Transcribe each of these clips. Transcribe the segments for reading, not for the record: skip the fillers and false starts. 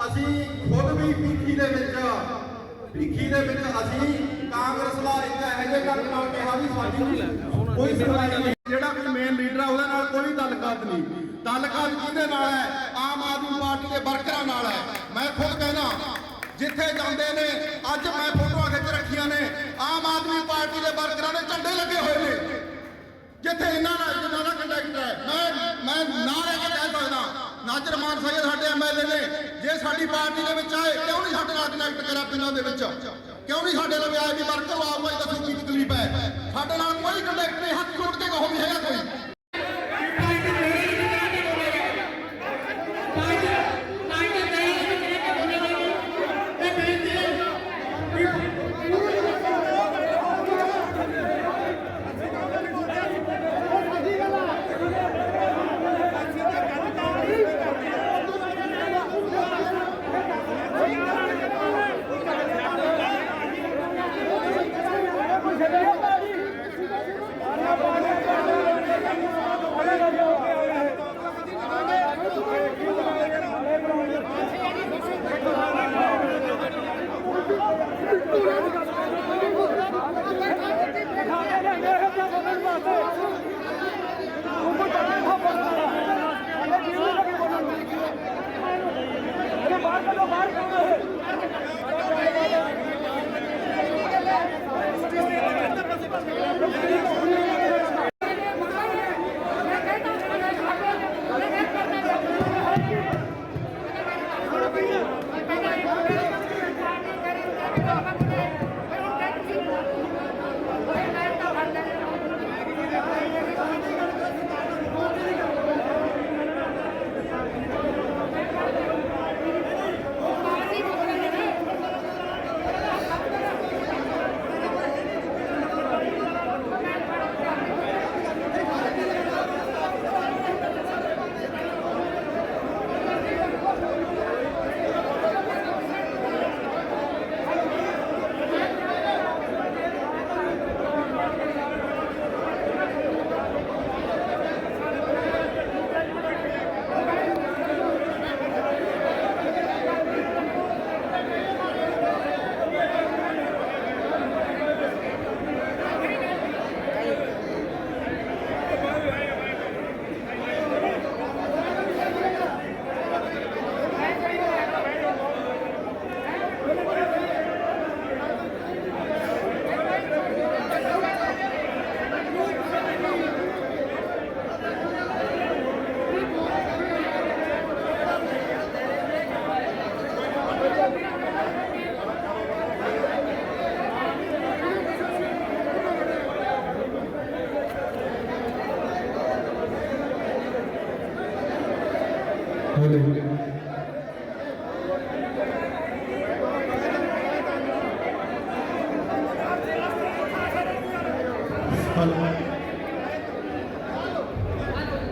ਅਸੀਂ ਖੁਦ ਵੀ ਭਿੱਖੀ ਦੇ ਵਿੱਚ ਅਸੀਂ ਕਾਂਗਰਸ ਦਾ ਇੱਕ ਇਹੋ ਜਿਹੇ ਢੰਗ ਨਾਲ ਕਿਹਾ ਵੀ ਸਾਡੀ ਕੋਈ ਸੁਣਵਾਈ ਨਹੀਂ। ਜਿਹੜਾ ਕੋਈ ਮੇਨ ਲੀਡਰ ਆ ਉਹਦੇ ਨਾਲ ਕੋਈ ਤਾਲੁਕਾਤ ਨਹੀਂ। ਤਾਲੁਕਾਤ ਕਿਹਦੇ ਨਾਲ ਹੈ? ਆਮ ਆਦਮੀ ਪਾਰਟੀ ਦੇ ਵਰਕਰਾਂ ਨਾਲ ਹੈ। ਮੈਂ ਖੁਦ ਕਹਿਣਾ ਜਿੱਥੇ ਜਾਂਦੇ ਨੇ, ਅੱਜ ਮੈਂ ਫੋਟੋਆਂ ਖਿੱਚ ਰੱਖੀਆਂ ਨੇ, ਆਮ ਆਦਮੀ ਪਾਰਟੀ ਦੇ ਵਰਕਰਾਂ ਦੇ ਝੰਡੇ ਲੱਗੇ ਹੋਏ ਨੇ। ਜਿੱਥੇ ਇਹਨਾਂ ਦਾ ਕੰਡਕਟਰ ਹੈ, ਮੈਂ ਨਾਂ ਲੈ ਕੇ ਕਹਿ ਸਕਦਾ ਨਾਜਰ ਮਾਨ ਸਾਹਿਬ ਸਾਡੇ ਐਮਐਲਏ ਨੇ, ਜੇ ਸਾਡੀ ਪਾਰਟੀ ਦੇ ਵਿੱਚ ਆਏ ਕਿਉਂ ਨਹੀਂ ਸਾਡੇ ਨਾਲ ਕਨੈਕਟ ਕਰਿਆ ਪਿੰਡਾਂ ਦੇ ਵਿੱਚ? ਕਿਉਂ ਨਹੀਂ ਸਾਡੇ ਨਾਲ ਆਇਆ ਵੀ ਵਰਕਰ ਆਓ ਭਾਈ ਦੱਸੋ ਕੀ ਤਕਲੀਫ ਹੈ? ਸਾਡੇ ਨਾਲ ਕੋਈ ਕੰਡਕਟਰ ਨਹੀਂ, ਹੱਥ ਜੋੜ ਕੇ ਕਹੋ ਵੀ ਹੈਗਾ ਕੋਈ।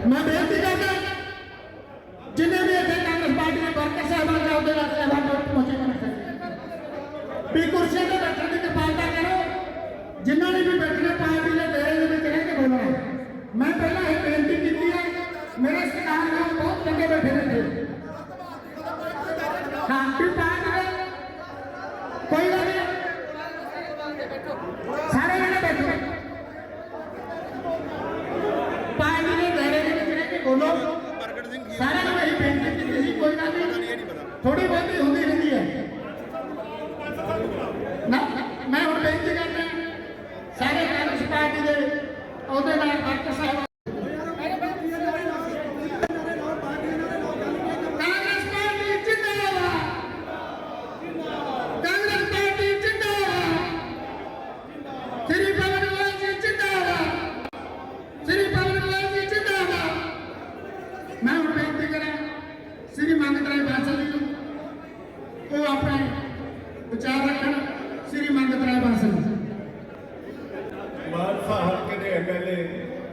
मैं बेनती करता जिन्हें भी इतने कांग्रेस पार्टी के वर्कर साहबान का उधर पहुंचे भी कुर्सी से बैठने की कृपालता करो। जिन्होंने भी बैठने पार्टी ने डेरे में कह के बोला मैं पहला एक बेनती की है, मेरे सरकार में बहुत लगे बैठे थे। हाँ भी पार्टी में कोई नहीं सारे जने बैठे पार्टी ने डेरे में कह के बोलो सारे ने वही बेनती की थी। कोई ना थोड़ी बहुत ही होती रहती है ना। मैं हूँ बेनती करना सारे कांग्रेस पार्टी के ਉਹਦੇ ਨਾਲ ਡਾਕਟਰ ਸਾਹਿਬ ਕਾਂਗਰਸ ਪਾਰਟੀ ਜਿੰਦਾਬਾਦ, ਕਾਂਗਰਸ ਪਾਰਟੀ ਜਿੰਦਾਬਾਦ, ਸ੍ਰੀ ਪਵਨ ਗੋਇਲ ਜੀ ਜਿੰਦਾਬਾਦ, ਸ੍ਰੀ ਪਵਨ ਗੋਇਲ ਜੀ ਜਿੰਦਾਬਾਦ। ਮੈਂ ਹੁਣ ਬੇਨਤੀ ਕਰਾਂ ਸ੍ਰੀ ਮੰਗਤ ਰਾਏ ਬਾਂਸਲ ਜੀ ਨੂੰ ਉਹ ਆਪਣੇ ਵਿਚਾਰ ਰੱਖਣ। ਸ੍ਰੀ ਮੰਗਤ ਰਾਏ ਬਾਂਸਲ ਜੀ मानसा हल्के के एमएलए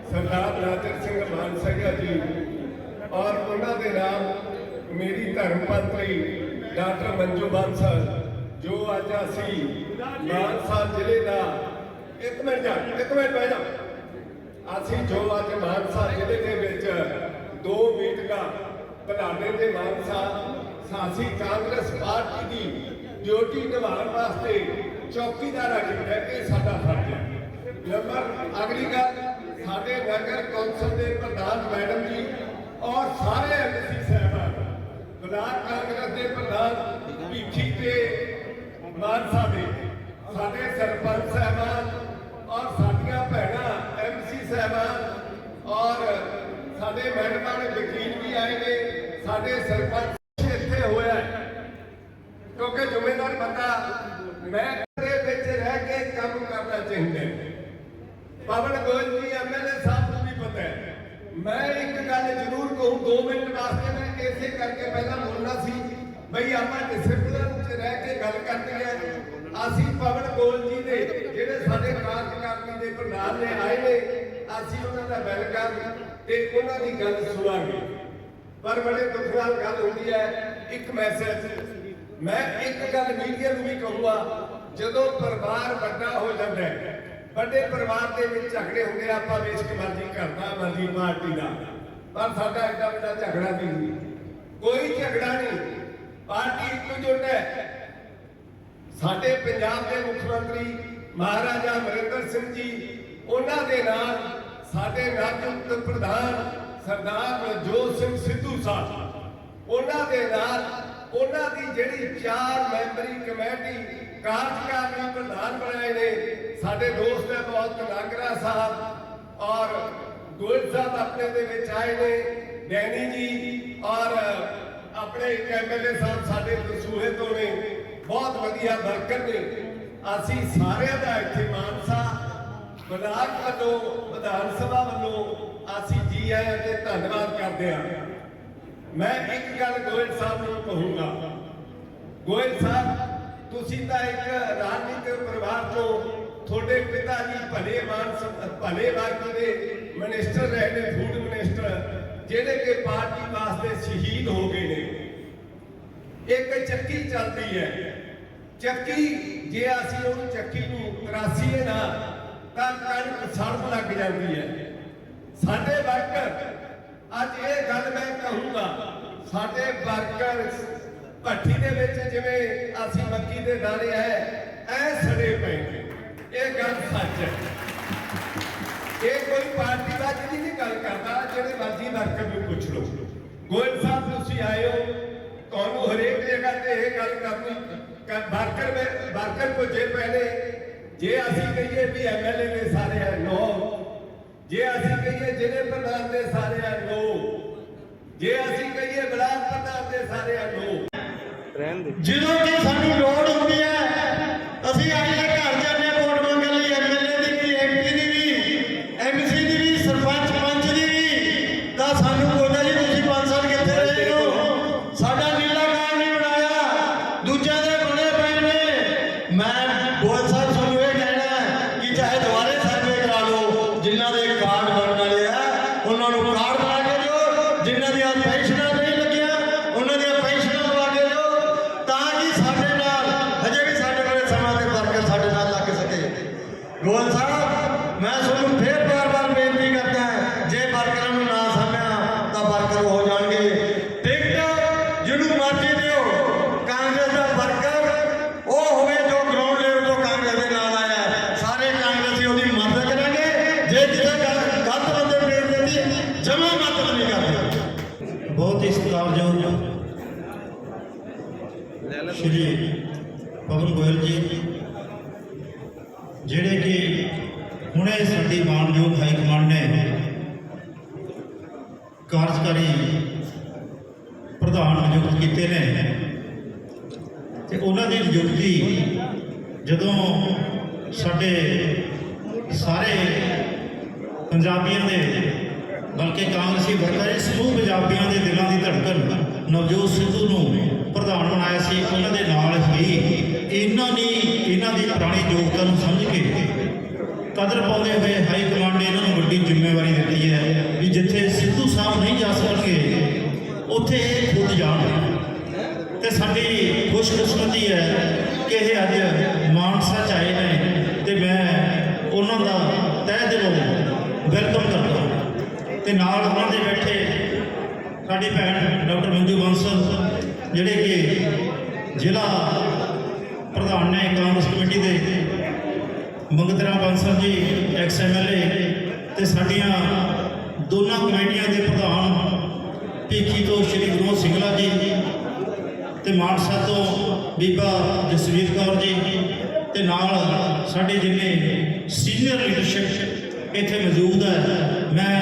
सरदार नाजर सिंह मानसगिया जी और उन्होंने नाम मेरी धर्मपत्नी डॉक्टर मंजू बांसल जो अज असी मानसा जिले का एक मिनट बह जा असी जो अज मानसा जिले के दो मीटिंगां बलाडे ते मानसा ਸਾਸੀ ਕਾਂਗਰਸ ਪਾਰਟੀ ਦੀ ਡਿਊਟੀ ਨਿਭਾਉਣ ਵਾਸਤੇ ਚੌਕੀਦਾਰ ਆ ਕੇ ਇਹ ਸਾਡਾ ਫਰਜ਼ ਹੈ। ਨੰਬਰ ਅਗਲੀ ਗੱਲ, ਸਾਡੇ ਨਗਰ ਕੌਂਸਲ ਦੇ ਪ੍ਰਧਾਨ ਮੈਡਮ ਜੀ ਔਰ ਸਾਰੇ ਐਮਸੀ ਸਾਹਿਬਾਨ, ਬਲਾਕ ਕਾਂਗਰਸ ਦੇ ਪ੍ਰਧਾਨ ਭੀਖੀ ਤੇ ਮਾਨਸਾ ਦੇ, ਸਾਡੇ ਸਰਪੰਚ ਸਾਹਿਬਾਨ ਔਰ ਸਾਡੀਆਂ ਭੈਣਾਂ ਐਮਸੀ ਸਾਹਿਬਾਨ ਔਰ ਸਾਡੇ ਮੈਡਮਾਂ ਦੇ ਵਕੀਲ ਵੀ ਆਏ ਨੇ, ਸਾਡੇ ਸਰਪੰਚ ਇੱਥੇ ਹੋਇਆ ਕਿਉਂਕਿ ਜ਼ਿੰਮੇਵਾਰ ਬੰਦਾ ਮੈਂ ਦੇ ਵਿੱਚ ਰਹਿ ਕੇ ਕੰਮ ਕਰਨਾ ਚਾਹੁੰਦਾ। ਪਵਨ ਗੋਇਲ ਜੀ ਐਮਐਲਏ ਸਾਹਿਬ ਨੂੰ ਵੀ ਪਤਾ ਹੈ। ਮੈਂ ਇੱਕ ਗੱਲ ਜ਼ਰੂਰ ਕਹੂੰ 2 ਮਿੰਟ ਵਾਸਤੇ, ਮੈਂ ਇਸੇ ਕਰਕੇ ਪਹਿਲਾਂ ਬੋਲਣਾ ਸੀ ਬਈ ਆਪਾਂ ਡਿਸਪਲਿਨ 'ਚ ਰਹਿ ਕੇ ਗੱਲ ਕਰਨੀ ਹੈ। ਅਸੀਂ ਪਵਨ ਗੋਇਲ ਜੀ ਦੇ ਜਿਹੜੇ ਸਾਡੇ ਕਾਰਜਕਾਰਨੀ ਦੇ ਪ੍ਰਧਾਨ ਨੇ ਆਏ ਨੇ, ਅਸੀਂ ਉਹਨਾਂ ਦਾ ਵੈਲਕਮ ਤੇ ਉਹਨਾਂ ਦੀ ਗੱਲ ਸੁਣਾਂਗੇ। ਪਰ ਬੜੇ ਦੁੱਖ ਨਾਲ ਗੱਲ ਹੁੰਦੀ ਹੈ, ਇੱਕ ਮੈਸੇਜ ਮੈਂ ਇੱਕ ਗੱਲ ਮੀਡੀਆ ਨੂੰ ਵੀ ਕਹੂੰਗਾ, ਜਦੋਂ ਪਰਿਵਾਰ ਵੱਡਾ ਹੋ ਜਾਂਦਾ ਹੈ, ਵੱਡੇ ਪਰਿਵਾਰ ਦੇ ਵਿੱਚ ਝਗੜੇ ਹੁੰਦੇ ਆ, ਆਪਾਂ ਵੇਚ ਕੇ ਮਰਜ਼ੀ ਕਰਦਾ ਮਰਜ਼ੀ ਪਾਰਟੀ ਦਾ, ਪਰ ਸਾਡਾ ਐਡਾ ਵੱਡਾ ਝਗੜਾ ਨਹੀਂ, ਕੋਈ ਝਗੜਾ ਨਹੀਂ, ਪਾਰਟੀ ਇੱਕਜੁੱਟ ਹੈ। ਸਾਡੇ ਪੰਜਾਬ ਦੇ ਮੁੱਖ ਮੰਤਰੀ ਮਹਾਰਾਜਾ ਅਮਰਿੰਦਰ ਸਿੰਘ ਜੀ, ਉਹਨਾਂ ਦੇ ਨਾਲ ਸਾਡੇ ਰਾਜਯੁਕਤ ਪ੍ਰਧਾਨ ਸਰਦਾਰ ਨਵਜੋਤ ਸਿੰਘ ਸਿੱਧੂ ਸਾਹਿਬ, ਉਹਨਾਂ ਦੇ ਨਾਲ ਉਹਨਾਂ ਦੀ ਜਿਹੜੀ 4 ਮੈਂਬਰੀ ਕਮੇਟੀ ਕਾਰਜਕਾਰਨੀ ਪ੍ਰਧਾਨ ਬਣਾਏ ਨੇ ਸਾਡੇ ਦੋਸਤ ਹੈ ਬਹੁਤ ਨਾਗਰਾ ਸਾਹਿਬ ਔਰ ਗੋਇਲ ਸਾਹਿਬ ਆਪਣੇ ਦੇ ਵਿੱਚ ਆਏ ਨੇ, ਡੈਨੀ ਜੀ ਔਰ ਆਪਣੇ ਇੱਕ ਐਮਐਲਏ ਸਾਹਿਬ ਸਾਡੇ ਦਸੂਹੇ ਤੋਂ ਨੇ, ਬਹੁਤ ਵਧੀਆ ਵਰਕਰ ਨੇ। ਅਸੀਂ ਸਾਰਿਆਂ ਦਾ ਇੱਥੇ ਮਾਨਸਾ ਬਲਾਕ ਵੱਲੋਂ ਵਿਧਾਨ ਸਭਾ ਵੱਲੋਂ ਅਸੀਂ ਜੀ ਆਇਆਂ ਤੇ ਧੰਨਵਾਦ ਕਰਦੇ ਹਾਂ। ਮੈਂ ਇੱਕ ਗੱਲ ਗੋਇਲ ਸਾਹਿਬ ਨੂੰ ਕਹੂੰਗਾ, ਗੋਇਲ ਸਾਹਿਬ ਤੁਸੀਂ ਤਾਂ ਇੱਕ ਰਾਜਨੀਤਿਕ ਪਰਿਵਾਰ ਤੋਂ, ਤੁਹਾਡੇ ਪਿਤਾ ਜੀ ਭਲੇ ਵਕਤ ਦੇ ਮਿਨਿਸਟਰ ਰਹੇ ਨੇ, ਫੂਡ ਮਿਨਿਸਟਰ, ਜਿਹੜੇ ਕਿ ਪਾਰਟੀ ਵਾਸਤੇ ਸ਼ਹੀਦ ਹੋ ਗਏ ਨੇ। ਇੱਕ ਚੱਕੀ ਚੱਲਦੀ ਹੈ, ਚੱਕੀ ਜੇ ਅਸੀਂ ਉਹ ਚੱਕੀ ਨੂੰ ਤਰਾਸੀਏ ਨਾ ਤਾਂ ਕਣਕ ਸੜਨ ਲੱਗ ਜਾਂਦੀ ਹੈ। ਸਾਡੇ ਵਰਕਰ, ਅੱਜ ਇਹ ਗੱਲ ਮੈਂ ਕਹੂੰਗਾ, ਸਾਡੇ ਵਰਕਰ ਭੱਠੀ ਦੇ ਵਿੱਚ ਜਿਵੇਂ ਅਸੀਂ ਮੱਕੀ ਦੇ ਦਾਣੇ ਐ ਸੜੇ ਪਏ ਨੇ, ਇਹ ਗੱਲ ਸੱਚ ਹੈ। ਇਹ ਕੋਈ ਪਾਰਟੀਬਾਜ਼ੀ ਦੀ ਨਹੀਂ ਗੱਲ ਕਰਦਾ, ਜਿਹੜੇ ਮਰਜ਼ੀ ਵਰਕਰ ਨੂੰ ਪੁੱਛ ਲਓ। ਗੋਇਲ ਸਾਹਿਬ ਤੁਸੀਂ ਆਏ ਹੋ, ਤੁਹਾਨੂੰ ਹਰੇਕ ਜਗ੍ਹਾ ਤੇ ਇਹ ਗੱਲ ਕਰਨੀ, ਵਰਕਰ ਕੋ ਜੇ ਪਹਿਲੇ ਜੇ ਅਸੀਂ ਕਹੀਏ ਵੀ ਐਮਐਲਏ ਦੇ ਸਾਰੇ ਆ ਨੋ, ਜੇ ਅਸੀਂ ਕਹੀਏ ਜ਼ਿਲ੍ਹੇ ਪ੍ਰਧਾਨ ਦੇ ਸਾਰੇ ਆ ਨੋ, ਜੇ ਅਸੀਂ ਕਹੀਏ ਬਲਾਕ ਪ੍ਰਧਾਨ ਦੇ ਸਾਰੇ ਆ ਨੋ। ਜਦੋਂ ਕਿ ਸਾਨੂੰ ਲੋੜ ਹੁੰਦੀ ਹੈ, ਅਸੀਂ ਆਪਣੇ ਘਰ ਜਾਂਦੇ ਵੋਟ ਮੰਗਣ ਲਈ, ਐਮਐਲਏ ਦੀ ਵੀ, ਐਮਪੀ ਦੀ ਵੀ, ਐਮਸੀ ਦੀ ਵੀ, ਸਰਪੰਚ ਪੰਚ ਦੀ ਵੀ, ਤਾਂ ਸਾਨੂੰ ਬੋਲਦਾ ਜੀ ਤੁਸੀਂ 5 ਸਾਲ ਕਿੱਥੇ ਰਹੇ ਹੋ, ਸਾਡਾ ਨੀਲਾ ਕਾਰਡ ਨਹੀਂ ਬਣਾਇਆ, ਦੂਜਿਆਂ ਦੇ ਬਣੇ ਪਏ ਨੇ। ਮੈਂ ਗੋਇਲ ਸਾਹਿਬ ਤੁਹਾਨੂੰ ਇਹ ਕਹਿਣਾ ਕਿ ਚਾਹੇ ਦੁਬਾਰੇ ਸਰਵੇ ਕਰਾ ਲਓ, ਜਿਨ੍ਹਾਂ ਦੇ ਕਾਰਡ ਬਣਨ ਵਾਲੇ ਆ ਉਹਨਾਂ ਨੂੰ ਕਾਰਡ ਬਣਾ ਕੇ ਦਿਓ, ਜਿਨ੍ਹਾਂ ਦੀਆਂ ਪੈਨਸ਼ਨਾਂ ਨਹੀਂ ਲੱਗੀਆਂ ਉਹਨਾਂ ਦੀਆਂ ਪੈਨਸ਼ਨਾਂ ਲਵਾ ਕੇ ਦਿਓ, ਤਾਂ ਕਿ ਸਾਡੇ ਨਾਲ ਹਜੇ ਵੀ ਸਾਡੇ ਕੋਲੇ ਸਮਾਂ ਦੇ ਵਰਕਰ ਸਾਡੇ ਨਾਲ ਲੱਗ ਸਕੇ। ਗੋਇਲ ਸਾਹਿਬ, ਮੈਂ ਤੁਹਾਨੂੰ ਫੇਰ ਬਾਰ-ਬਾਰ ਬੇਨਤੀ ਕਰਦਾ ਹਾਂ, ਜੇ ਵਰਕਰਾਂ ਨੂੰ ਨਾ ਸਮਝਿਆ ਤਾਂ ਵਰਕਰ ਹੋ ਜਾਣਗੇ। ਟਿਕਟ ਜਿਹਨੂੰ ਮਰਜ਼ੀ ਦਿਓ, ਕਾਂਗਰਸ ਦਾ ਵਰਕਰ ਉਹ ਹੋਵੇ ਜੋ ਗਰਾਊਂਡ ਲੈਵਲ ਤੋਂ ਕਾਂਗਰਸ ਦੇ ਨਾਲ ਆਇਆ, ਸਾਰੇ ਕਾਂਗਰਸੀ ਉਹਦੀ ਮਦਦ ਕਰਾਂਗੇ। ਜੇ ਕਿਸੇ ਗਲਤ ਬੰਦੇ ਨੂੰ ਟਿਕਟ ਦਿੱਤੀ, ਜਮਾਂ ਮਦਦ ਨਹੀਂ ਕਰਦੇ। ਬਹੁਤ ਹੀ ਸਤਿਕਾਰਯੋਗ ਸ਼੍ਰੀ ਪਵਨ ਗੋਇਲ ਜੀ, ਜਿਹੜੇ ਕਿ ਹੁਣੇ ਸਾਡੀ ਮਾਨਯੋਗ ਹਾਈ ਕਮਾਂਡ ਨੇ ਕਾਰਜਕਾਰੀ ਪ੍ਰਧਾਨ ਨਿਯੁਕਤ ਕੀਤੇ ਨੇ, ਤੇ ਉਹਨਾਂ ਦੀ ਨਿਯੁਕਤੀ ਜਦੋਂ ਸਾਡੇ ਸਾਰੇ ਪੰਜਾਬੀਆਂ ਦੇ, ਬਲਕਿ ਕਾਂਗਰਸੀ ਵਰਕਰਾਂ ਦੇ ਸਮੂਹ ਪੰਜਾਬੀਆਂ ਦੇ ਦਿਲਾਂ ਦੀ ਧੜਕਣ ਨਵਜੋਤ ਸਿੱਧੂ ਨੂੰ ਪ੍ਰਧਾਨ ਬਣਾਇਆ ਸੀ, ਉਹਨਾਂ ਦੇ ਨਾਲ ਹੀ ਇਹਨਾਂ ਦੀ ਪੁਰਾਣੀ ਯੋਗਤਾ ਨੂੰ ਸਮਝ ਕੇ ਕਦਰ ਪਾਉਂਦੇ ਹੋਏ ਹਾਈ ਕਮਾਂਡ ਨੇ ਇਹਨਾਂ ਨੂੰ ਵੱਡੀ ਜ਼ਿੰਮੇਵਾਰੀ ਦਿੱਤੀ ਹੈ ਵੀ ਜਿੱਥੇ ਸਿੱਧੂ ਸਾਹਿਬ ਨਹੀਂ ਜਾ ਸਕਣਗੇ ਉੱਥੇ ਇਹ ਖੁਦ ਜਾਣ। ਤੇ ਸਾਡੀ ਖੁਸ਼ਕਿਸਮਤੀ ਹੈ ਕਿ ਇਹ ਅੱਜ ਮਾਨਸਾ 'ਚ ਆਏ ਨੇ, ਤੇ ਮੈਂ ਉਹਨਾਂ ਦਾ ਤਹਿ ਦਿਲੋਂ ਵੈਲਕਮ ਕਰਦਾ। ਤੇ ਨਾਲ ਉਹਨਾਂ ਦੇ ਬੈਠੇ ਸਾਡੀ ਭੈਣ ਡਾਕਟਰ ਮੰਜੂ ਬਾਂਸਲ, ਜਿਹੜੇ ਕਿ ਜ਼ਿਲ੍ਹਾ ਪ੍ਰਧਾਨ ਨੇ ਕਾਂਗਰਸ ਕਮੇਟੀ ਦੇ ਮੰਗਤ ਰਾਮ ਬਾਂਸਲ ਜੀ ਐਕਸ MLA ਤੇ ਸਾਡੀਆਂ ਦੋਨਾਂ ਕਮੇਟੀਆਂ ਦੇ ਪ੍ਰਧਾਨ ਭੀਖੀ ਤੋਂ ਸ਼੍ਰੀ ਗੁਰੂ ਸਿੰਘਲਾ ਜੀ ਤੇ ਮਾਨਸਾ ਤੋਂ ਬੀਬਾ ਜਸਵੀਰ ਕੌਰ ਜੀ ਤੇ ਨਾਲ ਸਾਡੇ ਜਿੰਨੇ ਸੀਨੀਅਰ ਲੀਡਰਸ਼ਿਪ ਇੱਥੇ ਮੌਜੂਦ ਹੈ, ਮੈਂ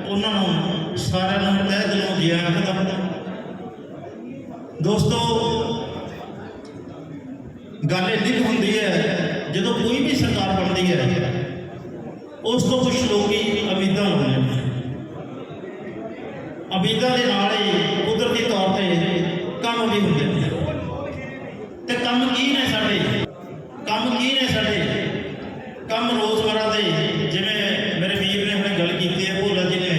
ਉਹਨਾਂ ਨੂੰ ਸਾਰਿਆਂ ਨੂੰ ਤਹਿ ਦਿਲੋਂ ਜੀ ਆਇਆਂ ਆਖਦਾ। ਦੋਸਤੋ, ਗੱਲ ਇੰਨੀ ਹੁੰਦੀ ਹੈ ਜਦੋਂ ਕੋਈ ਵੀ ਸਰਕਾਰ ਬਣਦੀ ਹੈ ਉਸ ਤੋਂ ਕੁਝ ਲੋਕ ਹੀ ਉਮੀਦਾਂ ਲਾਉਂਦੇ ਨੇ। ਉਮੀਦਾਂ ਦੇ ਨਾਲ ਹੀ ਕੁਦਰਤੀ ਤੌਰ ਤੇ ਕੰਮ ਵੀ ਹੁੰਦੇ ਨੇ। ਤੇ ਕੰਮ ਕੀ ਨੇ ਸਾਡੇ? ਕੰਮ ਰੋਜ਼ਮਰਾ ਦੇ, ਜਿਵੇਂ ਮੇਰੇ ਵੀਰ ਨੇ ਹੁਣੇ ਗੱਲ ਕੀਤੀ ਹੈ ਭੋਲਾ ਜੀ ਨੇ,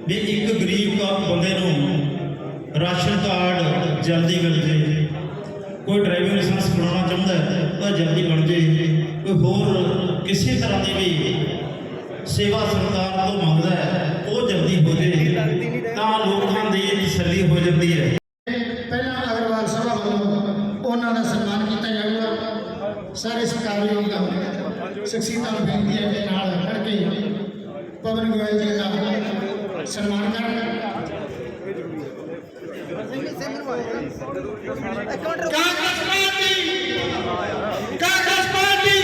ਵੀ ਇੱਕ ਗਰੀਬ ਬੰਦੇ ਨੂੰ ਰਾਸ਼ਨ ਕਾਰਡ ਜਲਦੀ ਮਿਲ ਜੇ, ਕੋਈ ਡਰਾਈਵਿੰਗ ਲਾਇਸੈਂਸ ਬਣਾਉਣਾ ਚਾਹੁੰਦਾ ਤਾਂ ਜਲਦੀ ਬਣ ਜੇ, ਕੋਈ ਹੋਰ ਕਿਸੇ ਤਰ੍ਹਾਂ ਦੀ ਵੀ ਸੇਵਾ ਸਰਕਾਰ ਤੋਂ ਮੰਗਦਾ ਹੈ ਉਹ ਜਲਦੀ ਹੋ ਜੇ ਤਾਂ ਲੋਕਾਂ ਦੀ ਤਸੱਲੀ ਹੋ ਜਾਂਦੀ ਹੈ। ਪਹਿਲਾਂ ਅਗਰਵਾਲ ਸਭਾ ਵੱਲੋਂ ਉਹਨਾਂ ਦਾ ਸਨਮਾਨ ਕੀਤਾ ਜਾਊਗਾ। ਸਾਰੇ ਸਤਿਕਾਰਯੋਗ ਸ਼ਖਸੀਅਤਾਂ ਨੂੰ ਬੇਨਤੀ ਹੈ ਕਿ ਨਾਲ ਖੜ ਕੇ ਪਵਨ ਗੋਇਲ ਜੀ ਦਾ ਸਨਮਾਨ ਕਰਨ। ਕਾਂਗਰਸ ਪਾਰਟੀ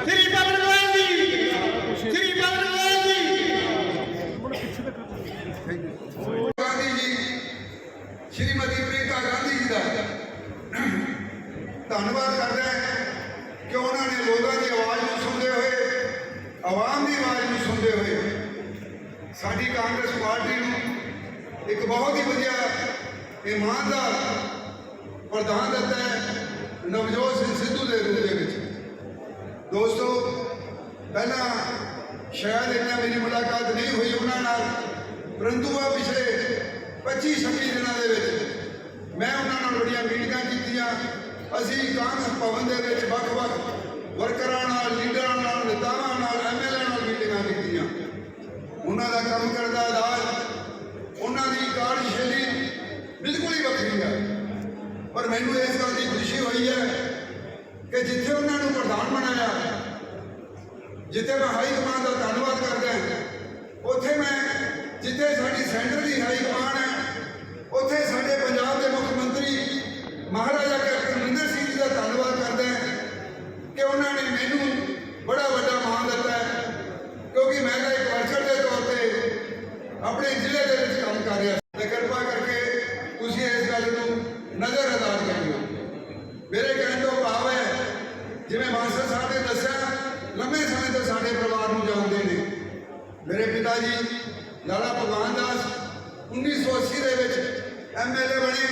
ਸ੍ਰੀ ਪਵਨ ਗੋਇਲ ਜੀ, ਸ੍ਰੀ ਪਵਨ ਗੋਇਲ ਗਾਂਧੀ ਜੀ, ਸ਼੍ਰੀਮਤੀ ਪ੍ਰਿयंका ਗਾਂਧੀ ਜੀ ਦਾ ਧੰਨਵਾਦ ਕਰਦਾ ਕਿ ਉਹਨਾਂ ਨੇ ਲੋਕਾਂ ਦੀ ਆਵਾਜ਼ ਨੂੰ ਸੁਣਦੇ ਹੋਏ, ਆਵਾਮ ਦੀ ਆਵਾਜ਼ ਨੂੰ ਸੁਣਦੇ ਹੋਏ ਸਾਡੀ ਕਾਂਗਰਸ ਪਾਰਟੀ ਨੂੰ ਇੱਕ ਬਹੁਤ ਹੀ ਵਧੀਆ ਇਮਾਨਦਾਰ ਪ੍ਰਧਾਨ ਦਿੱਤਾ ਹੈ ਨਵਜੋਤ ਸਿੰਘ ਸਿੱਧੂ ਦੇ ਰੂਪ ਦੇ ਵਿੱਚ। ਦੋਸਤੋ, ਪਹਿਲਾਂ ਸ਼ਾਇਦ ਇੰਨਾ ਮੇਰੀ ਮੁਲਾਕਾਤ ਨਹੀਂ ਹੋਈ ਉਹਨਾਂ ਨਾਲ, ਪਰੰਤੂ ਆ ਪਿਛਲੇ 25-26 ਦਿਨਾਂ ਦੇ ਵਿੱਚ ਮੈਂ ਉਹਨਾਂ ਨਾਲ ਬੜੀਆਂ ਮੀਟਿੰਗਾਂ ਕੀਤੀਆਂ। ਅਸੀਂ ਕਾਂਗਰਸ ਭਵਨ ਦੇ ਵਿੱਚ ਵੱਖ-ਵੱਖ ਵਰਕਰਾਂ ਨਾਲ, ਲੀਡਰਾਂ ਨਾਲ, ਨੇਤਾਵਾਂ ਨਾਲ, MLA ਨਾਲ ਮੀਟਿੰਗਾਂ ਕੀਤੀਆਂ। ਉਹਨਾਂ ਦਾ ਕੰਮ ਕਰਨ ਦਾ ਅੰਦਾਜ਼, ਉਹਨਾਂ ਦੀ ਕਾਰਜਸ਼ੈਲੀ ਬਿਲਕੁਲ ਹੀ ਵੱਖਰੀ ਹੈ। ਪਰ ਮੈਨੂੰ ਇਸ ਗੱਲ ਦੀ ਖੁਸ਼ੀ ਹੋਈ ਹੈ ਕਿ ਜਿੱਥੇ ਉਹਨਾਂ ਨੂੰ ਪ੍ਰਧਾਨ ਬਣਾਇਆ, ਜਿੱਥੇ ਮੈਂ ਹਾਈ ਕਮਾਂਡ ਦਾ ਧੰਨਵਾਦ ਕਰਦਾ, ਉੱਥੇ ਮੈਂ ਜਿੱਥੇ ਸਾਡੀ ਸੈਂਟਰ ਦੀ ਹਾਈ ਕਮਾਂਡ ਹੈ, ਉੱਥੇ ਸਾਡੇ ਪੰਜਾਬ ਦੇ ਮੁੱਖ ਮੰਤਰੀ ਮਹਾਰਾਜਾ ਕੈਪਟਨ ਅਮਰਿੰਦਰ ਸਿੰਘ ਜੀ ਦਾ ਧੰਨਵਾਦ ਕਰਦਾ ਕਿ ਉਹਨਾਂ ਨੇ ਮੈਨੂੰ ਬੜਾ ਵੱਡਾ ਮਾਣ ਦਿੱਤਾ ਹੈ, ਕਿਉਂਕਿ ਮੈਂ ਤਾਂ ਇੱਕ ਵਰਕਰ ਦੇ ਤੌਰ ਤੇ ਆਪਣੇ ਜ਼ਿਲ੍ਹੇ ਦੇ ਵਿੱਚ ਕੰਮ ਕਰ ਰਿਹਾ। ਤੇ ਕਿਰਪਾ ਕਰਕੇ ਤੁਸੀਂ ਇਸ ਗੱਲ ਨੂੰ ਨਜ਼ਰਅੰਦਾਜ਼ ਕਰਿਓ। ਮੇਰੇ ਕਹਿਣ ਤੋਂ ਭਾਵ ਹੈ, ਜਿਵੇਂ ਬਾਂਸਲ ਸਾਹਿਬ ਨੇ ਦੱਸਿਆ, ਲੰਮੇ ਸਮੇਂ ਤੋਂ ਸਾਡੇ ਪਰਿਵਾਰ ਨੂੰ ਜਾਣਦੇ ਨੇ। ਮੇਰੇ ਪਿਤਾ ਜੀ ਲਾਲਾ ਭਗਵਾਨ ਦਾਸ 1980 ਦੇ ਵਿੱਚ MLA ਬਣੇ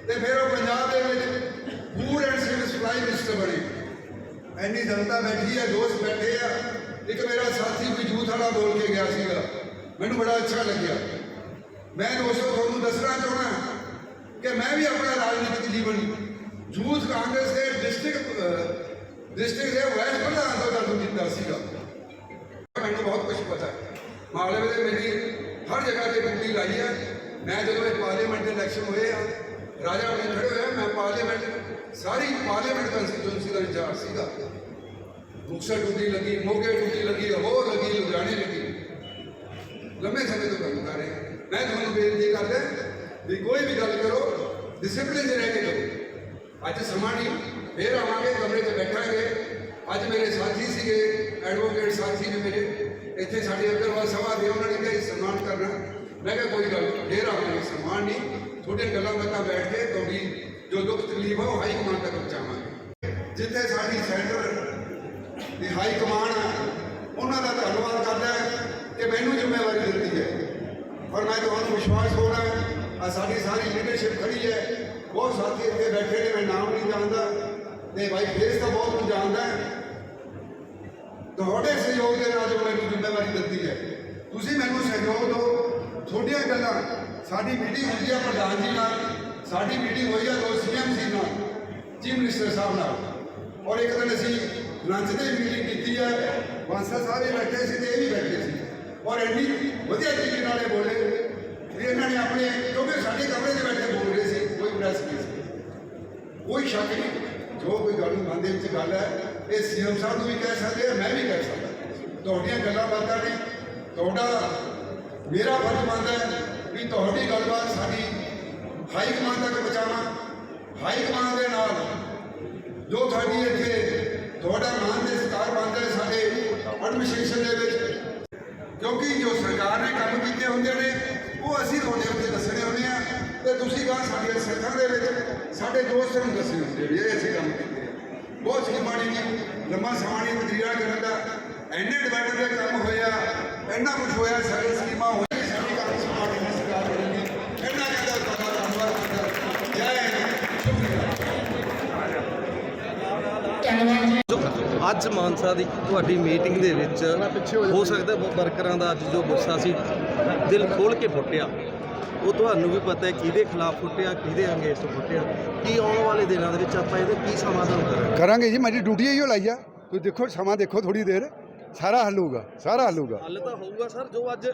ਤੇ ਫਿਰ ਉਹ ਪੰਜਾਬ ਦੇ ਵਿੱਚ food and civil supply minister ਬਣੇ। ਇੰਨੀ ਜਨਤਾ ਬੈਠੀ ਹੈ, ਦੋਸਤ ਬੈਠੇ ਆ। ਇੱਕ ਮੇਰਾ ਸਾਥੀ ਕੋਈ ਯੂਥ ਵਾਲਾ ਬੋਲ ਕੇ ਗਿਆ ਸੀਗਾ, ਮੈਨੂੰ ਬੜਾ ਅੱਛਾ ਲੱਗਿਆ। ਮੈਂ ਦੋਸਤੋ ਤੁਹਾਨੂੰ ਦੱਸਣਾ ਚਾਹੁੰਦਾ ਕਿ ਮੈਂ ਵੀ ਆਪਣਾ ਰਾਜਨੀਤਿਕ ਜੀਵਨ ਯੂਥ ਕਾਂਗਰਸ ਦੇ ਡਿਸਟ੍ਰਿਕਟ ਦੇ ਵਾਈਸ ਪ੍ਰਧਾਨ ਤੋਂ ਚਾਲੂ ਕੀਤਾ ਸੀਗਾ। ਮੈਨੂੰ ਬਹੁਤ ਕੁਝ ਪਤਾ ਹੈ। ਮਾਲਵੇ ਦੇ ਮੇਰੀ ਹਰ ਜਗ੍ਹਾ ਤੇ ਡਿਊਟੀ ਲਾਈ ਹੈ। ਮੈਂ ਜਦੋਂ ਇਹ ਪਾਰਲੀਮੈਂਟ ਦੇ ਇਲੈਕਸ਼ਨ ਹੋਏ ਆ, ਰਾਜਾ ਬਣੇ ਖੜੇ ਹੋਏ, ਮੈਂ ਸਾਰੀ ਪਾਰਲੀਮੈਂਟ ਕੰਸਟੀਚੁਐਂਸੀ ਦਾ ਇੰਚਾਰਜ ਸੀਗਾ। ਮੁਕਤਸਰ ਡਿਊਟੀ ਲੱਗੀ, ਮੋਗੇ ਡਿਊਟੀ ਲੱਗੀ, ਲਾਹੌਰ ਲੱਗੀ, ਲੁਧਿਆਣੇ ਲੱਗੀ। ਲੰਮੇ ਸਮੇਂ ਤੋਂ ਕੰਮ ਕਰ ਰਹੇ। ਮੈਂ ਤੁਹਾਨੂੰ ਬੇਨਤੀ ਕਰਦਾ ਵੀ ਕੋਈ ਵੀ ਗੱਲ ਕਰੋ ਡਿਸਿਪਲਿਨ 'ਚ ਰਹਿ ਕੇ ਕਰੋ। ਅੱਜ ਸਮਾਂ ਨਹੀਂ, ਫੇਰ ਆਵਾਂਗੇ, ਕਮਰੇ 'ਚ ਬੈਠਾਂਗੇ। ਅੱਜ ਮੇਰੇ ਸਾਥੀ ਸੀਗੇ, ਐਡਵੋਕੇਟ ਸਾਥੀ ਨੇ ਮੇਰੇ ਇੱਥੇ ਸਾਡੇ ਅਗਰਵਾਲ ਸਭਾ ਦੇ, ਉਹਨਾਂ ਨੇ ਕਿਹਾ ਸਨਮਾਨ ਕਰਨਾ। ਮੈਂ ਕਿਹਾ ਕੋਈ ਗੱਲ ਨਹੀਂ, ਫੇਰ ਆਵਾਂਗੇ। ਸਨਮਾਨ ਨਹੀਂ, ਤੁਹਾਡੇ ਗੱਲਾਂ ਬਾਤਾਂ ਬੈਠ ਕੇ ਤੁਹਾਡੀ ਜੋ ਦੁੱਖ ਤਕਲੀਫ ਆ ਉਹ ਹਾਈ ਕਮਾਂਡ ਤੱਕ ਪਹੁੰਚਾਵਾਂਗੇ। ਜਿੱਥੇ ਸਾਡੀ ਸੈਂਟਰ ਦੀ ਹਾਈ ਕਮਾਂਡ ਆ, ਉਹਨਾਂ ਦਾ ਧੰਨਵਾਦ ਕਰਦਾ ਕਿ ਮੈਨੂੰ ਜ਼ਿੰਮੇਵਾਰੀ ਦਿੱਤੀ ਹੈ। ਪਰ ਮੈਂ ਤੁਹਾਨੂੰ ਵਿਸ਼ਵਾਸ ਹੋਣਾ, ਆ ਸਾਡੀ ਸਾਰੀ ਲੀਡਰਸ਼ਿਪ ਖੜੀ ਹੈ। ਬਹੁਤ ਸਾਥੀ ਇੱਥੇ ਬੈਠੇ ਨੇ, ਮੈਂ ਨਾਮ ਨਹੀਂ ਜਾਣਦਾ ਤੇ ਭਾਈ ਫੇਸ ਤਾਂ ਬਹੁਤ ਕੁਝ ਜਾਣਦਾ। ਤੁਹਾਡੇ ਸਹਿਯੋਗ ਦੇ ਨਾਲ ਜੋ ਮੈਨੂੰ ਜ਼ਿੰਮੇਵਾਰੀ ਦਿੱਤੀ ਹੈ, ਤੁਸੀਂ ਮੈਨੂੰ ਸਹਿਯੋਗ ਦਿਓ। ਤੁਹਾਡੀਆਂ ਗੱਲਾਂ, ਸਾਡੀ ਮੀਟਿੰਗ ਹੁੰਦੀ ਹੈ ਪ੍ਰਧਾਨ ਜੀ ਨਾਲ, ਸਾਡੀ ਮੀਟਿੰਗ ਹੋਈ ਹੈ 2 CMC ਨਾਲ, ਚੀਫ ਮਿਨਿਸਟਰ ਸਾਹਿਬ ਨਾਲ। ਔਰ ਇੱਕ ਦਿਨ ਅਸੀਂ ਲੰਚ ਦੀ ਮੀਟਿੰਗ ਕੀਤੀ ਹੈ, ਬਾਂਸਲ ਸਾਹਿਬ ਵੀ ਬੈਠੇ ਸੀ ਤੇ ਇਹ ਵੀ ਬੈਠੇ ਸੀ। ਔਰ ਇੰਨੀ ਵਧੀਆ ਤਰੀਕੇ ਨਾਲ ਇਹ ਬੋਲੇ ਵੀ ਇਹਨਾਂ ਨੇ ਆਪਣੇ, ਕਿਉਂਕਿ ਸਾਡੇ ਕਮਰੇ 'ਚ ਬੈਠੇ ਬੋਲ ਰਹੇ ਸੀ, ਪ੍ਰੈਸ ਰਿਲੀਜ਼ ਕੋਈ ਸ਼ੱਕ ਨਹੀਂ, ਜੋ ਕੋਈ ਗੱਲ ਮਨ ਦੇ ਵਿੱਚ ਗੱਲ ਹੈ ਇਹ ਸੀਐਮ ਸਾਹਿਬ ਨੂੰ ਵੀ ਕਹਿ ਸਕਦੇ ਆ, ਮੈਂ ਵੀ ਕਹਿ ਸਕਦਾ। ਤੁਹਾਡੀਆਂ ਗੱਲਾਂ ਬਾਤਾਂ ਨੇ, ਤੁਹਾਡਾ ਮੇਰਾ ਫਰਜ਼ ਬਣਦਾ ਹੈ ਵੀ ਤੁਹਾਡੀ ਗੱਲਬਾਤ ਸਾਡੀ ਹਾਈ ਕਮਾਂਡ ਤੱਕ ਪਹੁੰਚਾਉਣਾ। ਹਾਈ ਕਮਾਂਡ ਦੇ ਨਾਲ ਜੋ ਸਾਡੀ ਇੱਥੇ ਤੁਹਾਡਾ ਮਾਨ ਦੇ ਸਤਿਕਾਰ ਬਣਦਾ ਹੈ ਸਾਡੇ ਐਡਮਿਨਿਸਟ੍ਰੇਸ਼ਨ ਦੇ ਵਿੱਚ, ਕਿਉਂਕਿ ਜੋ ਸਰਕਾਰ ਨੇ ਕੰਮ ਕੀਤੇ ਹੁੰਦੇ ਨੇ ਉਹ ਅਸੀਂ ਤੁਹਾਡੇ ਉੱਤੇ ਦੱਸਣੇ ਹੁੰਦੇ ਆ ਤੇ ਤੁਸੀਂ ਕਹਾਂ ਸਾਡੀਆਂ ਸਿੱਖਾਂ ਦੇ ਵਿੱਚ ਸਾਡੇ ਦੋਸਤਾਂ ਨੂੰ ਦੱਸਣੇ ਹੁੰਦੇ ਵੀ ਇਹ ਅਸੀਂ ਕੰਮ ਕੀਤੇ ਆ। ਬਹੁਤ ਸਕੀਮਾਂ ਨੇ ਜੀ, ਲੰਮਾ ਸਮਾਂ ਨਹੀਂ ਤਜਰੀਬਾ ਕਰਨ ਦਾ, ਇੰਨੇ ਡਿਵੈਲਪ ਦੇ ਕੰਮ ਹੋਇਆ, ਇੰਨਾ ਕੁਝ ਹੋਇਆ, ਸਾਡੀ ਸਕੀਮਾਂ ਹੋਈਆਂ, ਸਾਡੀ ਕੰਮ ਸਮਾਜ ਦੀ ਸਰਕਾਰ ਬਣੇਗੀ। ਇੰਨਾ ਕਹਿੰਦਾ ਤੁਹਾਡਾ ਧੰਨਵਾਦ ਕਰਦਾ। ਜੈ ਹਿੰਦ, ਸ਼ੁਕਰੀਆ। ਅੱਜ ਮਾਨਸਾ ਦੀ ਤੁਹਾਡੀ ਮੀਟਿੰਗ ਦੇ ਵਿੱਚ ਹੋ ਸਕਦਾ ਵਰਕਰਾਂ ਦਾ ਅੱਜ ਜੋ ਗੁੱਸਾ ਸੀ ਦਿਲ ਖੋਲ ਕੇ ਫੁੱਟਿਆ, ਉਹ ਤੁਹਾਨੂੰ ਵੀ ਪਤਾ ਹੈ ਕਿਹਦੇ ਖਿਲਾਫ ਫੁੱਟਿਆ, ਕਿਹਦੇ ਅਗੇਂਸਟ ਫੁੱਟਿਆ। ਕੀ ਆਉਣ ਵਾਲੇ ਦਿਨਾਂ ਦੇ ਵਿੱਚ ਆਪਾਂ ਇਹਦਾ ਕੀ ਸਮਾਧਾਨ ਕਰਾਂਗੇ ਜੀ। ਮੇਰੀ ਡਿਊਟੀ ਇਹੋ ਲਾਈ ਆ। ਤੁਸੀਂ ਦੇਖੋ ਸਮਾਂ ਦੇਖੋ ਥੋੜੀ ਦੇਰ, ਸਾਰਾ ਹੱਲ ਹੋਊਗਾ, ਸਾਰਾ ਹੱਲ ਹੋਊਗਾ। ਹੱਲ ਤਾਂ ਹੋਊਗਾ ਸਰ, ਜੋ ਅੱਜ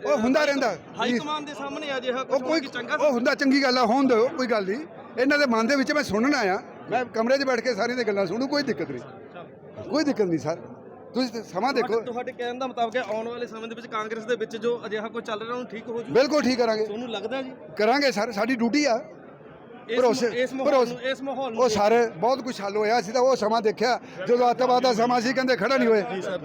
ਉਹ ਹੁੰਦਾ ਰਹਿੰਦਾ ਹਾਈ ਕਮਾਂਡ ਦੇ ਸਾਹਮਣੇ ਅਜਿਹਾ ਉਹ ਕੋਈ ਚੰਗਾ ਉਹ ਹੁੰਦਾ, ਚੰਗੀ ਗੱਲ ਆ, ਹੋਣ ਦਿਓ, ਕੋਈ ਗੱਲ ਨਹੀਂ। ਇਹਨਾਂ ਦੇ ਮਨ ਦੇ ਵਿੱਚ ਮੈਂ ਸੁਣਨ ਆਇਆ, ਮੈਂ ਕਮਰੇ 'ਚ ਬੈਠ ਕੇ ਸਾਰੀਆਂ ਦੀਆਂ ਗੱਲਾਂ ਸੁਣੂ, ਕੋਈ ਦਿੱਕਤ ਨਹੀਂ, ਕੋਈ ਦਿੱਕਤ ਨਹੀਂ ਸਰ। ਤੁਸੀਂ ਸਮਾਂ ਦੇਖੋ। ਤੁਹਾਡੇ ਕਹਿਣ ਦਾ ਮੁਤਾਬਕ ਹੈ ਆਉਣ ਵਾਲੇ ਸਮੇਂ ਦੇ ਵਿੱਚ ਕਾਂਗਰਸ ਦੇ ਵਿੱਚ ਜੋ ਅਜਿਹਾ ਕੁਝ ਚੱਲ ਰਿਹਾ ਉਹਨੂੰ ਠੀਕ ਹੋ ਜੂ। ਬਿਲਕੁਲ ਠੀਕ ਕਰਾਂਗੇ, ਤੁਹਾਨੂੰ ਲੱਗਦਾ ਜੀ? ਕਰਾਂਗੇ ਸਰ, ਸਾਡੀ ਡਿਊਟੀ ਆ। ਇਸ ਮਾਹੌਲ ਉਹ ਸਾਰੇ ਬਹੁਤ ਕੁਝ ਹੱਲ ਹੋਇਆ। ਅਸੀਂ ਤਾਂ ਉਹ ਸਮਾਂ ਦੇਖਿਆ ਜਦੋਂ ਅੱਤਵਾਦ ਦਾ ਸਮਾਂ ਸੀ, ਕਹਿੰਦੇ ਖੜਾ ਨਹੀਂ ਹੋਏ।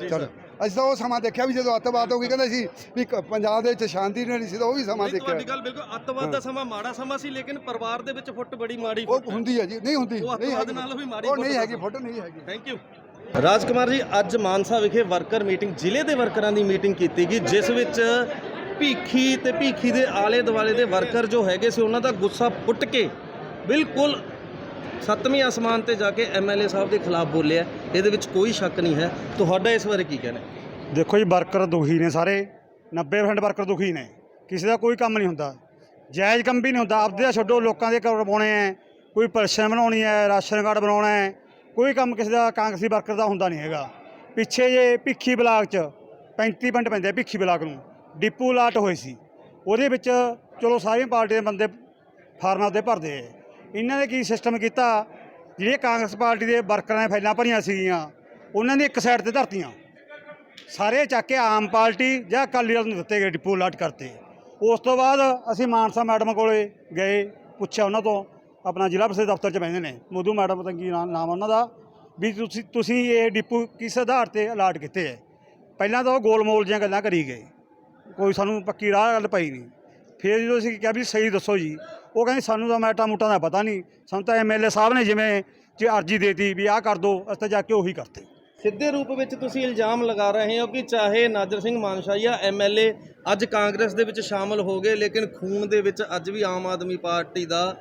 ਚਲੋ ਅਸੀਂ ਤਾਂ ਉਹ ਸਮਾਂ ਦੇਖਿਆ ਵੀ ਜਦੋਂ ਅੱਤਵਾਦ ਹੋ ਗਈ, ਕਹਿੰਦੇ ਸੀ ਵੀ ਪੰਜਾਬ ਦੇ ਵਿੱਚ ਸ਼ਾਂਤੀ ਨਹੀਂ ਸੀ, ਤਾਂ ਉਹ ਵੀ ਸਮਾਂ ਦੇਖਿਆ। ਤੁਹਾਡੀ ਗੱਲ ਬਿਲਕੁਲ, ਅੱਤਵਾਦ ਦਾ ਸਮਾਂ ਮਾੜਾ ਸਮਾਂ ਸੀ, ਲੇਕਿਨ ਪਰਿਵਾਰ ਦੇ ਵਿੱਚ ਫੁੱਟ ਬੜੀ ਮਾੜੀ ਉਹ ਹੁੰਦੀ ਹੈ ਜੀ, ਨਹੀਂ ਹੁੰਦੀ, ਉਹ ਅੱਤਵਾਦ ਨਾਲੋਂ ਵੀ ਮਾੜੀ ਉਹ ਨਹੀਂ ਹੈਗੀ, ਫੋਟੋ ਨਹੀਂ ਹੈਗੀ। Thank you. ਰਾਜਕੁਮਾਰ ਜੀ, ਅੱਜ ਮਾਨਸਾ ਵਿਖੇ ਵਰਕਰ ਮੀਟਿੰਗ, ਜ਼ਿਲ੍ਹੇ ਦੇ ਵਰਕਰਾਂ ਦੀ ਮੀਟਿੰਗ ਕੀਤੀ ਗਈ, ਜਿਸ ਵਿੱਚ ਭੀਖੀ ਤੇ ਭੀਖੀ ਦੇ ਆਲੇ ਦੁਆਲੇ ਦੇ ਵਰਕਰ ਜੋ ਹੈਗੇ ਸੀ ਉਹਨਾਂ ਦਾ ਗੁੱਸਾ ਫੁੱਟ ਕੇ ਬਿਲਕੁਲ 7ਵੇਂ ਆਸਮਾਨ ਤੇ ਜਾ ਕੇ ਐਮਐਲਏ ਸਾਹਿਬ ਦੇ ਖਿਲਾਫ ਬੋਲਿਆ। ਇਹਦੇ ਵਿੱਚ ਕੋਈ ਸ਼ੱਕ ਨਹੀਂ ਹੈ। ਤੁਹਾਡਾ ਇਸ ਬਾਰੇ ਕੀ ਕਹਿਣਾ? ਦੇਖੋ ਜੀ, ਵਰਕਰ ਦੁਖੀ ਨੇ ਸਾਰੇ, 90% ਵਰਕਰ ਦੁਖੀ ਨੇ। ਕਿਸੇ ਦਾ ਕੋਈ ਕੰਮ ਨਹੀਂ ਹੁੰਦਾ, ਜਾਇਜ਼ ਕੰਮ ਵੀ ਨਹੀਂ ਹੁੰਦਾ। ਆਪਦੇ ਦਾ ਛੱਡੋ, ਲੋਕਾਂ ਦੇ ਘਰ ਪਾਉਣੇ ਹੈ, ਕੋਈ ਪੈਨਸ਼ਨ ਬਣਾਉਣੀ ਹੈ, ਰਾਸ਼ਨ ਕਾਰਡ ਬਣਾਉਣਾ ਹੈ, ਕੋਈ ਕੰਮ ਕਿਸੇ ਦਾ ਕਾਂਗਰਸੀ ਵਰਕਰ ਦਾ ਹੁੰਦਾ ਨਹੀਂ ਹੈਗਾ। ਪਿੱਛੇ ਜੇ ਭਿੱਖੀ ਬਲਾਕ 'ਚ 35 ਪਿੰਡ ਪੈਂਦੇ ਭਿੱਖੀ ਬਲਾਕ ਨੂੰ, ਡਿਪੂ ਲਾਟ ਹੋਏ ਸੀ, ਉਹਦੇ ਵਿੱਚ ਚਲੋ ਸਾਰੀਆਂ ਪਾਰਟੀਆਂ ਦੇ ਬੰਦੇ ਫਾਰਮਾਂ 'ਤੇ ਭਰਦੇ ਹੈ। ਇਹਨਾਂ ਨੇ ਕੀ ਸਿਸਟਮ ਕੀਤਾ, ਜਿਹੜੇ ਕਾਂਗਰਸ ਪਾਰਟੀ ਦੇ ਵਰਕਰਾਂ ਨੇ ਫਾਈਲਾਂ ਭਰੀਆਂ ਸੀਗੀਆਂ ਉਹਨਾਂ ਦੀ ਇੱਕ ਸਾਈਡ 'ਤੇ ਧਰਤੀਆਂ, ਸਾਰੇ ਚੱਕ ਕੇ ਆਮ ਪਾਰਟੀ ਜਾਂ ਅਕਾਲੀ ਦਲ ਨੂੰ ਦਿੱਤੇ ਗਏ, ਡਿਪੂ ਲਾਟ ਕਰਤੇ। ਉਸ ਤੋਂ ਬਾਅਦ ਅਸੀਂ ਮਾਨਸਾ ਮੈਡਮ ਕੋਲੇ ਗਏ, ਪੁੱਛਿਆ ਉਹਨਾਂ ਤੋਂ, ਆਪਣਾ ਜ਼ਿਲ੍ਹਾ ਪ੍ਰੀਸ਼ਦ ਦਫ਼ਤਰ 'ਚ ਬਹਿੰਦੇ ਨੇ, ਮੋਦੂ ਮੈਡਮ ਪਤਾ ਕੀ ਨਾਮ ਉਹਨਾਂ ਦਾ, ਵੀ ਤੁਸੀਂ ਇਹ ਡਿਪੂ ਕਿਸ ਆਧਾਰ 'ਤੇ ਅਲਾਟ ਕੀਤੇ ਹੈ। ਪਹਿਲਾਂ ਤਾਂ ਉਹ ਗੋਲਮੋਲ ਦੀਆਂ ਗੱਲਾਂ ਕਰੀ ਗਏ, ਕੋਈ ਸਾਨੂੰ ਪੱਕੀ ਰਾਹ ਗੱਲ ਪਈ ਨਹੀਂ। ਫਿਰ ਜਦੋਂ ਅਸੀਂ ਕਿਹਾ ਵੀ ਸਹੀ ਦੱਸੋ ਜੀ, ਉਹ ਕਹਿੰਦੇ ਸਾਨੂੰ ਤਾਂ ਮੈਟਾ ਮੂਟਾਂ ਦਾ ਪਤਾ ਨਹੀਂ, ਸਾਨੂੰ ਤਾਂ ਐਮਐਲਏ ਸਾਹਿਬ ਨੇ ਜਿਵੇਂ ਜੇ ਅਰਜੀ ਦੇਤੀ ਵੀ ਆਹ ਕਰ ਦਿਓ, ਅਸੀਂ ਤਾਂ ਜਾ ਕੇ ਉਹੀ ਕਰਤੇ। ਸਿੱਧੇ ਰੂਪ ਵਿੱਚ ਤੁਸੀਂ ਇਲਜ਼ਾਮ ਲਗਾ ਰਹੇ ਹੋ ਕਿ ਚਾਹੇ ਨਾਜਰ ਸਿੰਘ ਮਾਨਸ਼ਾਹ ਜਾਂ ਐਮਐਲਏ ਅੱਜ ਕਾਂਗਰਸ ਦੇ ਵਿੱਚ ਸ਼ਾਮਲ ਹੋ ਗਏ, ਲੇਕਿਨ ਖੂਨ ਦੇ ਵਿੱਚ ਅੱਜ ਵੀ ਆਮ ਆਦਮੀ ਪਾਰਟੀ ਦਾ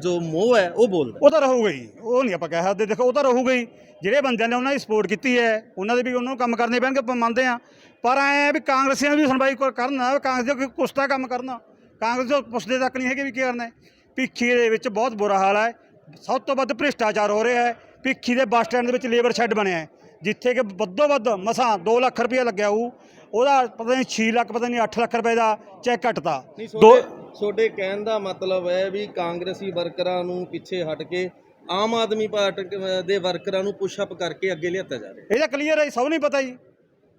ਜੋ ਮੋਹ ਹੈ ਉਹ ਬੋਲਦਾ। ਉਹ ਤਾਂ ਰਹੂਗਾ ਹੀ, ਉਹ ਨਹੀਂ ਆਪਾਂ ਕਹਿ ਸਕਦੇ। ਦੇਖੋ ਉਹ ਤਾਂ ਰਹੂਗਾ ਹੀ, ਜਿਹੜੇ ਬੰਦਿਆਂ ਨੇ ਉਹਨਾਂ ਦੀ ਸਪੋਰਟ ਕੀਤੀ ਹੈ ਉਹਨਾਂ ਦੇ ਵੀ ਉਹਨਾਂ ਨੂੰ ਕੰਮ ਕਰਨੇ ਪੈਣਗੇ, ਆਪਾਂ ਮੰਨਦੇ ਹਾਂ। ਪਰ ਐਂ ਵੀ ਕਾਂਗਰਸੀਆਂ ਦੀ ਸੁਣਵਾਈ ਕਰਨਾ, ਕਾਂਗਰਸ ਦੇ ਕੁਛ ਤਾਂ ਕੰਮ ਕਰਨਾ, ਕਾਂਗਰਸ ਦੇ ਪੁੱਛਦੇ ਤੱਕ ਨਹੀਂ ਹੈਗੇ ਵੀ ਕੀ ਕਰਨਾ। ਭਿੱਖੀ ਦੇ ਵਿੱਚ ਬਹੁਤ ਬੁਰਾ ਹਾਲ ਹੈ, ਸਭ ਤੋਂ ਵੱਧ ਭ੍ਰਿਸ਼ਟਾਚਾਰ ਹੋ ਰਿਹਾ ਹੈ। ਭਿੱਖੀ ਦੇ ਬੱਸ ਸਟੈਂਡ ਦੇ ਵਿੱਚ ਲੇਬਰ ਸ਼ੈੱਡ ਬਣਿਆ ਹੈ, ਜਿੱਥੇ ਕਿ ਵੱਧੋ ਵੱਧ ਮਸਾਂ 2 ਲੱਖ ਰੁਪਏ ਲੱਗਿਆ ਹੋਊ, ਉਹਦਾ ਪਤਾ ਨਹੀਂ 6 ਲੱਖ ਪਤਾ ਨਹੀਂ 8 ਲੱਖ ਰੁਪਏ ਦਾ ਚੈੱਕ ਕੱਟਤਾ। ਤੁਹਾਡੇ ਕਹਿਣ ਦਾ ਮਤਲਬ ਹੈ ਵੀ ਕਾਂਗਰਸੀ ਵਰਕਰਾਂ ਨੂੰ ਪਿੱਛੇ ਹਟ ਕੇ ਆਮ ਆਦਮੀ ਪਾਰਟੀ ਦੇ ਵਰਕਰਾਂ ਨੂੰ ਪੁਸ਼ ਅਪ ਕਰਕੇ ਅੱਗੇ ਲਿਆਤਾ ਜਾ ਰਿਹਾ। ਇਹ ਤਾਂ ਕਲੀਅਰ ਹੈ, ਸਭ ਨੂੰ ਪਤਾ ਜੀ।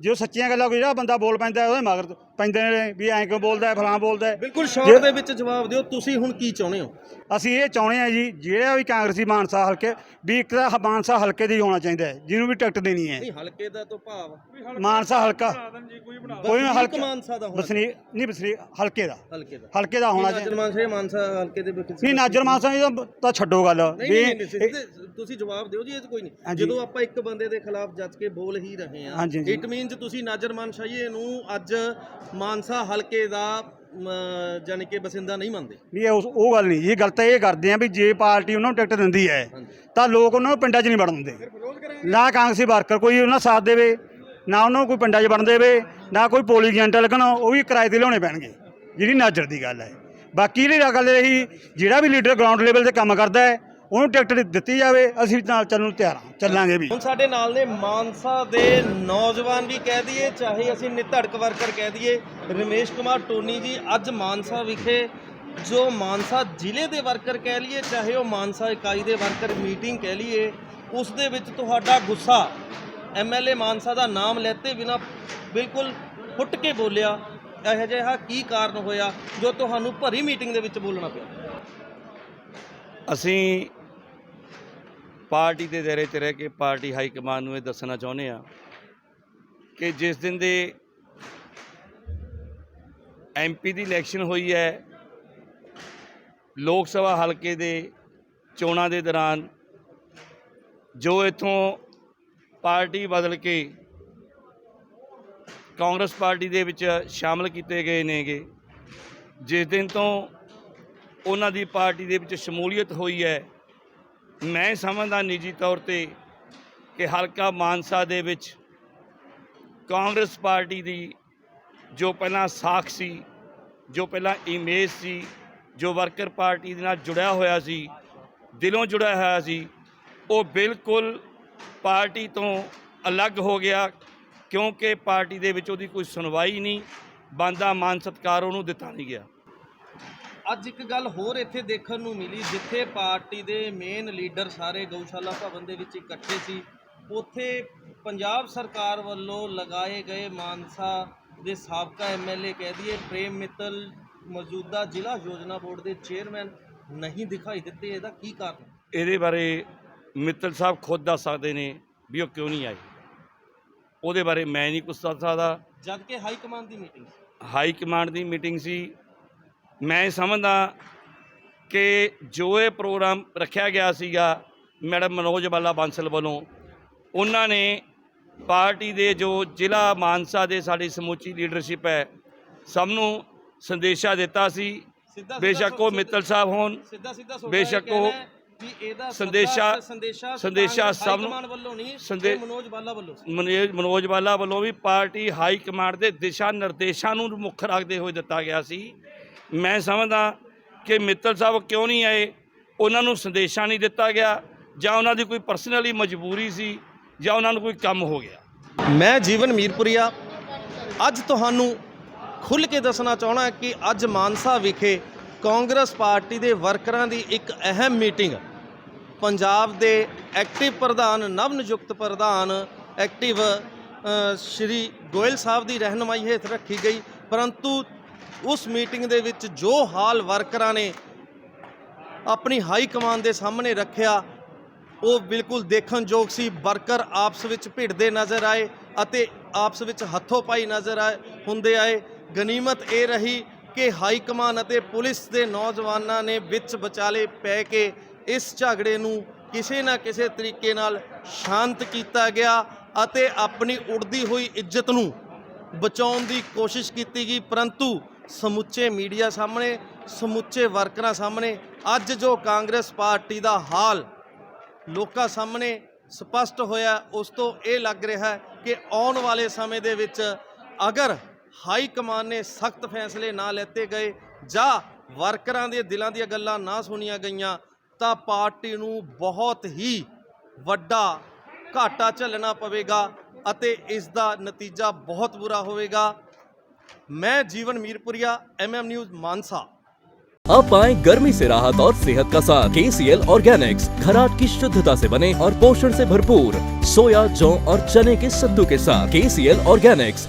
ਜੋ ਸੱਚੀਆਂ ਗੱਲਾਂ ਕੋਈ ਜਿਹੜਾ ਬੰਦਾ ਬੋਲ ਪੈਂਦਾ ਉਹਦੇ ਮਗਰ ਪੈਂਦੇ ਨੇ ਵੀ ਐਂ ਕਿਉਂ ਬੋਲਦਾ, ਫਲਾਂ ਬੋਲਦਾ। ਬਿਲਕੁਲ ਸ਼ਾਰਟ ਦੇ ਵਿੱਚ ਜਵਾਬ ਦਿਓ, ਤੁਸੀਂ ਹੁਣ ਕੀ ਚਾਹੁੰਦੇ ਹੋ? ਅਸੀਂ ਇਹ ਚਾਹੁੰਦੇ ਹਾਂ ਜੀ, ਜਿਹੜਾ ਵੀ ਕਾਂਗਰਸੀ ਮਾਨਸਾ ਹਲਕੇ ਵੀ ਇੱਕ ਤਾਂ ਮਾਨਸਾ ਹਲਕੇ ਦੇ ਹੀ ਹੋਣਾ ਚਾਹੀਦਾ ਹੈ, ਜਿਹਨੂੰ ਵੀ ਟਿਕਟ ਦੇਣੀ ਹੈ। ਨਹੀਂ, ਹਲਕੇ ਦਾ ਤਾਂ ਭਾਵ ਮਾਨਸਾ ਹਲਕਾ ਕੋਈ ਹਲਕਾ ਮਾਨਸਾ ਦਾ ਬਸਨੀ ਨਹੀਂ, ਬਸਨੀ ਹਲਕੇ ਦਾ ਹਲਕੇ ਦਾ ਹੋਣਾ ਚਾਹੀਦਾ। ਮਾਨਸਾ ਹਲਕੇ ਦੇ ਵਿੱਚ ਨਹੀਂ, ਨਾਜਰ ਮਾਨਸਾ ਤਾਂ ਛੱਡੋ ਗੱਲ। ਤੁਸੀਂ ਜਵਾਬ ਦਿਓ ਜੀ, ਇਹ ਕੋਈ ਨਹੀਂ। ਜਦੋਂ ਆਪਾਂ ਇੱਕ ਬੰਦੇ ਦੇ ਖਿਲਾਫ ਜੱਜ ਕੇ ਬੋਲ ਹੀ ਰਹੇ ਹਾਂ, ਇਟ ਮੀਨਸ ਤੁਸੀਂ ਨਾਜਰ ਮਾਨਸ਼ਾਹੀਏ ਨੂੰ ਅੱਜ ਮਾਨਸਾ ਹਲਕੇ ਦਾ ਜਾਨੀ ਕਿ ਬਸਿੰਦਾ ਨਹੀਂ ਮੰਨਦੇ। ਨਹੀਂ, ਉਹ ਗੱਲ ਨਹੀਂ। ਇਹ ਗੱਲ ਤਾਂ ਇਹ ਕਰਦੇ ਆ ਵੀ ਜੇ ਪਾਰਟੀ ਉਹਨਾਂ ਨੂੰ ਟਿਕਟ ਦਿੰਦੀ ਹੈ ਤਾਂ ਲੋਕ ਉਹਨਾਂ ਨੂੰ ਪਿੰਡਾਂ 'ਚ ਨਹੀਂ ਵੜਨ ਦਿੰਦੇ। ਨਾ ਕਾਂਗਰਸੀ ਵਰਕਰ ਕੋਈ ਉਹਨਾਂ ਸਾਥ ਦੇਵੇ, ਨਾ ਉਹਨਾਂ ਨੂੰ ਕੋਈ ਪਿੰਡਾਂ 'ਚ ਵੜਨ ਦੇਵੇ, ਨਾ ਕੋਈ ਪੋਲਿੰਗ ਏਜੰਟ ਲੱਗਣ, ਉਹ ਵੀ ਕਿਰਾਏ 'ਤੇ ਲਿਆਉਣੇ ਪੈਣਗੇ, ਜਿਹੜੀ ਨਾਜਰ ਦੀ ਗੱਲ ਹੈ। ਬਾਕੀ ਜਿਹੜੀ ਗੱਲ ਰਹੀ, ਜਿਹੜਾ ਵੀ ਲੀਡਰ ਗਰਾਊਂਡ ਲੈਵਲ 'ਤੇ ਕੰਮ ਕਰਦਾ ਹੈ ਉਹਨੂੰ ਟਿਕਟ ਦਿੱਤੀ ਜਾਵੇ, ਅਸੀਂ ਨਾਲ ਚੱਲਣ ਨੂੰ ਤਿਆਰ ਹਾਂ, ਚੱਲਾਂਗੇ ਵੀ। ਹੁਣ ਸਾਡੇ ਨਾਲ ਨੇ ਮਾਨਸਾ ਦੇ ਨੌਜਵਾਨ ਵੀ ਕਹਿ ਦਈਏ, ਚਾਹੇ ਅਸੀਂ ਨਿਧੜਕ ਵਰਕਰ ਕਹਿ ਦਈਏ, ਰਮੇਸ਼ ਕੁਮਾਰ ਟੋਨੀ ਜੀ ਅੱਜ ਮਾਨਸਾ ਵਿਖੇ ਜੋ ਮਾਨਸਾ ਜ਼ਿਲ੍ਹੇ ਦੇ ਵਰਕਰ ਕਹਿ ਲਈਏ, ਚਾਹੇ ਉਹ ਮਾਨਸਾ ਇਕਾਈ ਦੇ ਵਰਕਰ ਮੀਟਿੰਗ ਕਹਿ ਲਈਏ, ਉਸ ਦੇ ਵਿੱਚ ਤੁਹਾਡਾ ਗੁੱਸਾ ਐਮਐਲਏ ਮਾਨਸਾ ਦਾ ਨਾਮ ਲੈਤੇ ਬਿਨਾ ਬਿਲਕੁਲ ਫੁੱਟ ਕੇ ਬੋਲਿਆ, ਇਹੋ ਜਿਹਾ ਕੀ ਕਾਰਨ ਹੋਇਆ ਜੋ ਤੁਹਾਨੂੰ ਭਰੀ ਮੀਟਿੰਗ ਦੇ ਵਿੱਚ ਬੋਲਣਾ ਪਿਆ? ਅਸੀਂ ਪਾਰਟੀ ਦੇ ਦਾਇਰੇ 'ਚ ਰਹਿ ਕੇ ਪਾਰਟੀ ਹਾਈ ਕਮਾਨ ਨੂੰ ਇਹ ਦੱਸਣਾ ਚਾਹੁੰਦੇ ਹਾਂ ਕਿ ਜਿਸ ਦਿਨ ਦੇ ਐਮਪੀ ਦੀ ਇਲੈਕਸ਼ਨ ਹੋਈ ਹੈ, ਲੋਕ ਸਭਾ ਹਲਕੇ ਦੇ ਚੋਣਾਂ ਦੇ ਦੌਰਾਨ ਜੋ ਇੱਥੋਂ ਪਾਰਟੀ ਬਦਲ ਕੇ ਕਾਂਗਰਸ ਪਾਰਟੀ ਦੇ ਵਿੱਚ ਸ਼ਾਮਲ ਕੀਤੇ ਗਏ ਨੇਗੇ, ਜਿਸ ਦਿਨ ਤੋਂ ਉਹਨਾਂ ਦੀ ਪਾਰਟੀ ਦੇ ਵਿੱਚ ਸ਼ਮੂਲੀਅਤ ਹੋਈ ਹੈ, ਮੈਂ ਸਮਝਦਾ ਨਿੱਜੀ ਤੌਰ ਤੇ ਕਿ ਹਲਕਾ ਮਾਨਸਾ ਦੇ ਵਿੱਚ ਕਾਂਗਰਸ ਪਾਰਟੀ ਦੀ ਜੋ ਪਹਿਲਾਂ ਸਾਖ ਸੀ, ਜੋ ਪਹਿਲਾਂ ਇਮੇਜ ਸੀ, ਜੋ ਵਰਕਰ ਪਾਰਟੀ ਦੇ ਨਾਲ ਜੁੜਿਆ ਹੋਇਆ ਸੀ, ਦਿਲੋਂ ਜੁੜਿਆ ਹੋਇਆ ਸੀ, ਉਹ ਬਿਲਕੁਲ ਪਾਰਟੀ ਤੋਂ ਅਲੱਗ ਹੋ ਗਿਆ, ਕਿਉਂਕਿ ਪਾਰਟੀ ਦੇ ਵਿੱਚ ਉਹਦੀ ਕੋਈ ਸੁਣਵਾਈ ਨਹੀਂ, ਬਣਦਾ ਮਾਨ ਸਤਿਕਾਰ ਉਹਨੂੰ ਦਿੱਤਾ ਨਹੀਂ ਗਿਆ। ਅੱਜ ਇੱਕ ਗੱਲ ਹੋਰ ਇੱਥੇ ਦੇਖਣ ਨੂੰ ਮਿਲੀ, ਜਿੱਥੇ ਪਾਰਟੀ ਦੇ ਮੇਨ ਲੀਡਰ ਸਾਰੇ ਗਊਸ਼ਾਲਾ ਭਵਨ ਦੇ ਵਿੱਚ ਇਕੱਠੇ ਸੀ, ਉੱਥੇ ਪੰਜਾਬ ਸਰਕਾਰ ਵੱਲੋਂ ਲਗਾਏ ਗਏ ਮਾਨਸਾ ਦੇ ਸਾਬਕਾ ਐਮਐਲਏ ਕਹਿ ਦਈਏ ਪ੍ਰੇਮ ਮਿੱਤਲ ਮੌਜੂਦਾ ਜ਼ਿਲ੍ਹਾ ਯੋਜਨਾ ਬੋਰਡ ਦੇ ਚੇਅਰਮੈਨ ਨਹੀਂ ਦਿਖਾਈ ਦਿੱਤੇ। ਇਹਦਾ ਕੀ ਕਾਰਨ? ਇਹਦੇ ਬਾਰੇ ਮਿੱਤਲ ਸਾਹਿਬ ਖੁਦ ਦੱਸ ਸਕਦੇ ਨੇ ਵੀ ਉਹ ਕਿਉਂ ਨਹੀਂ ਆਏ, ਉਹਦੇ ਬਾਰੇ ਮੈਂ ਨਹੀਂ ਕੁਛ ਦੱਸ ਸਕਦਾ। ਜਦ ਕਿ ਹਾਈ ਕਮਾਂਡ ਦੀ ਮੀਟਿੰਗ ਹਾਈ ਕਮਾਂਡ ਦੀ ਮੀਟਿੰਗ ਸੀ। ਮੈਂ ਸਮਝਦਾ ਕਿ ਜੋ ਇਹ ਪ੍ਰੋਗਰਾਮ ਰੱਖਿਆ ਗਿਆ ਸੀਗਾ ਮੈਡਮ ਮਨੋਜ ਬਾਲਾ ਬਾਂਸਲ ਵੱਲੋਂ, ਉਹਨਾਂ ਨੇ ਪਾਰਟੀ ਦੇ ਜੋ ਜ਼ਿਲ੍ਹਾ ਮਾਨਸਾ ਦੇ ਸਾਡੀ ਸਮੁੱਚੀ ਲੀਡਰਸ਼ਿਪ ਹੈ ਸਭ ਨੂੰ ਸੰਦੇਸ਼ਾ ਦਿੱਤਾ ਸੀ। ਬੇਸ਼ੱਕ ਉਹ ਮਿੱਤਲ ਸਾਹਿਬ ਹੋਣ, ਬੇਸ਼ੱਕ ਉਹ ਸੰਦੇਸ਼ਾ ਸਭ ਨੂੰ ਮਨੋਜ ਬਾਲਾ ਵੱਲੋਂ ਵੀ ਪਾਰਟੀ ਹਾਈ ਕਮਾਂਡ ਦੇ ਦਿਸ਼ਾ ਨਿਰਦੇਸ਼ਾਂ ਨੂੰ ਮੁੱਖ ਰੱਖਦੇ ਹੋਏ ਦਿੱਤਾ ਗਿਆ ਸੀ। ਮੈਂ ਸਮਝਦਾ ਕਿ ਮਿੱਤਲ ਸਾਹਿਬ ਕਿਉਂ ਨਹੀਂ ਆਏ, ਉਹਨਾਂ ਨੂੰ ਸੰਦੇਸ਼ਾ ਨਹੀਂ ਦਿੱਤਾ ਗਿਆ, ਜਾਂ ਉਹਨਾਂ ਦੀ ਕੋਈ ਪਰਸਨਲੀ ਮਜਬੂਰੀ ਸੀ, ਜਾਂ ਉਹਨਾਂ ਨੂੰ ਕੋਈ ਕੰਮ ਹੋ ਗਿਆ। ਮੈਂ ਜੀਵਨ ਮੀਰਪੁਰੀਆ ਅੱਜ ਤੁਹਾਨੂੰ ਖੁੱਲ੍ਹ ਕੇ ਦੱਸਣਾ ਚਾਹਣਾ ਕਿ ਅੱਜ ਮਾਨਸਾ ਵਿਖੇ ਕਾਂਗਰਸ ਪਾਰਟੀ ਦੇ ਵਰਕਰਾਂ ਦੀ ਇੱਕ ਅਹਿਮ ਮੀਟਿੰਗ ਪੰਜਾਬ ਦੇ ਐਕਟਿਵ ਪ੍ਰਧਾਨ, ਨਵ ਨਿਯੁਕਤ ਪ੍ਰਧਾਨ ਐਕਟਿਵ ਸ਼੍ਰੀ ਗੋਇਲ ਸਾਹਿਬ ਦੀ ਰਹਿਨੁਮਾਈ ਹੇਠ ਰੱਖੀ ਗਈ। ਪਰੰਤੂ ਉਸ ਮੀਟਿੰਗ ਦੇ ਵਿੱਚ ਜੋ ਹਾਲ ਵਰਕਰਾਂ ਨੇ ਆਪਣੀ ਹਾਈ ਕਮਾਨ ਦੇ ਸਾਹਮਣੇ ਰੱਖਿਆ ਉਹ ਬਿਲਕੁਲ ਦੇਖਣਯੋਗ ਸੀ। ਵਰਕਰ ਆਪਸ ਵਿੱਚ ਭਿੜਦੇ ਨਜ਼ਰ ਆਏ ਅਤੇ ਆਪਸ ਵਿੱਚ ਹੱਥੋਂ ਪਾਈ ਨਜ਼ਰ ਹੁੰਦੇ ਆਏ। ਗਨੀਮਤ ਇਹ ਰਹੀ ਕਿ ਹਾਈ ਕਮਾਨ ਅਤੇ ਪੁਲਿਸ ਦੇ ਨੌਜਵਾਨਾਂ ਨੇ ਵਿੱਚ ਵਿਚਾਲੇ ਪੈ ਕੇ ਇਸ ਝਗੜੇ ਨੂੰ ਕਿਸੇ ਨਾ ਕਿਸੇ ਤਰੀਕੇ ਨਾਲ ਸ਼ਾਂਤ ਕੀਤਾ ਗਿਆ ਅਤੇ ਆਪਣੀ ਉੜਦੀ ਹੋਈ ਇੱਜ਼ਤ ਨੂੰ ਬਚਾਉਣ ਦੀ ਕੋਸ਼ਿਸ਼ ਕੀਤੀ ਗਈ। ਪਰੰਤੂ ਸਮੁੱਚੇ ਮੀਡੀਆ ਸਾਹਮਣੇ, ਸਮੁੱਚੇ ਵਰਕਰਾਂ ਸਾਹਮਣੇ ਅੱਜ ਜੋ ਕਾਂਗਰਸ ਪਾਰਟੀ ਦਾ ਹਾਲ ਲੋਕਾਂ ਸਾਹਮਣੇ ਸਪਸ਼ਟ ਹੋਇਆ, ਉਸ ਤੋਂ ਇਹ ਲੱਗ ਰਿਹਾ ਕਿ ਆਉਣ ਵਾਲੇ ਸਮੇਂ ਦੇ ਵਿੱਚ ਅਗਰ ਹਾਈ ਕਮਾਨ ਨੇ ਸਖਤ ਫੈਸਲੇ ਨਾ ਲੈਤੇ ਗਏ ਜਾਂ ਵਰਕਰਾਂ ਦੇ ਦਿਲਾਂ ਦੀਆਂ ਗੱਲਾਂ ਨਾ ਸੁਣੀਆਂ ਗਈਆਂ ਤਾਂ ਪਾਰਟੀ ਨੂੰ ਬਹੁਤ ਹੀ ਵੱਡਾ ਘਾਟਾ ਝੱਲਣਾ ਪਵੇਗਾ ਅਤੇ ਇਸ ਦਾ ਨਤੀਜਾ बहुत बुरा होगा। मैं जीवन मीरपुरिया, MM न्यूज़ मानसा। अब पाएं गर्मी से राहत और सेहत का साथ। KCL ऑर्गेनिक्स खराट की शुद्धता से बने और पोषण से भरपूर सोया, जौ और चने के सत्तू के साथ। KCL Organics